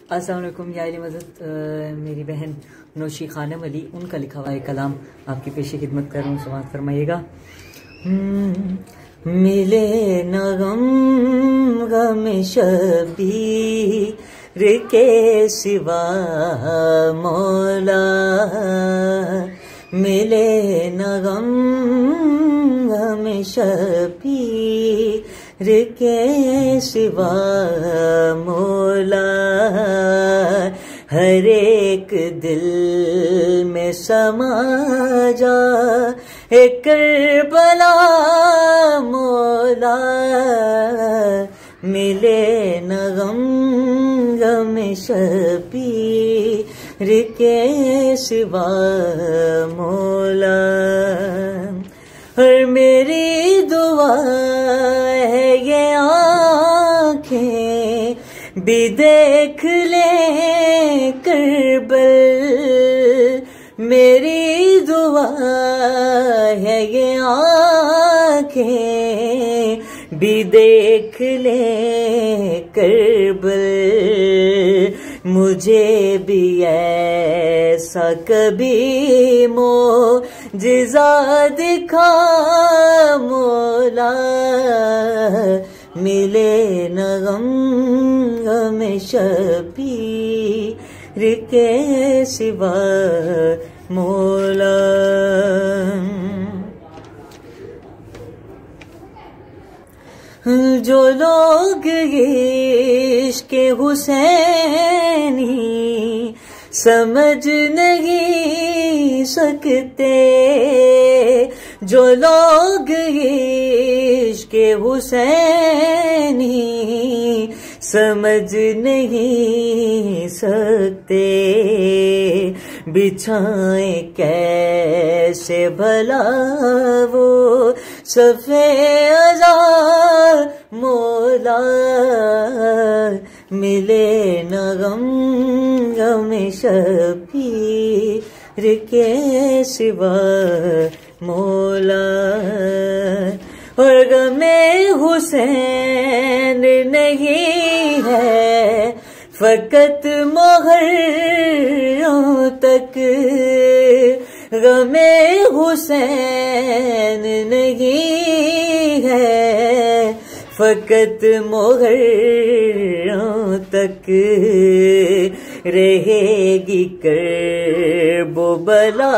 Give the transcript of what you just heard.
अस्सलाम वालेकुम या अली मदद। मेरी बहन नौशी खानम अली, उनका लिखा हुआ एक कलाम आपकी पेशी खिदमत कर रहा हूँ, समाअत फरमाइएगा। मिले न गम शबीर के सिवा मौला, मिले न गम शबीर के सिवा मौला, हर एक दिल में समा जा एक करबला मौला, मिले न गम शबीर के सिवा मौला। और मेरी दुआ है ये आँखें भी देख ले करबल, मेरी दुआ है ये आँखें भी देख ले करबल, मुझे भी ऐसा कभी मोजिज़ा दिखा मौला, मिले न गम शबीर के सिवा मौला। जो लोग इश्क़ हुसैनी समझ नहीं सकते, जो लोग इश्क़ हुसैनी समझ नहीं सकते, बिछाए कैसे भला वो सफ़े अज़ा मौला, मिले न गम शबीर के सिवा मौला। और गमे हुसैन नहीं है फ़कत मोहर्रों तक, गमे हुसैन नहीं है फ़कत मोहर्रों तक, रहेगी करबो बला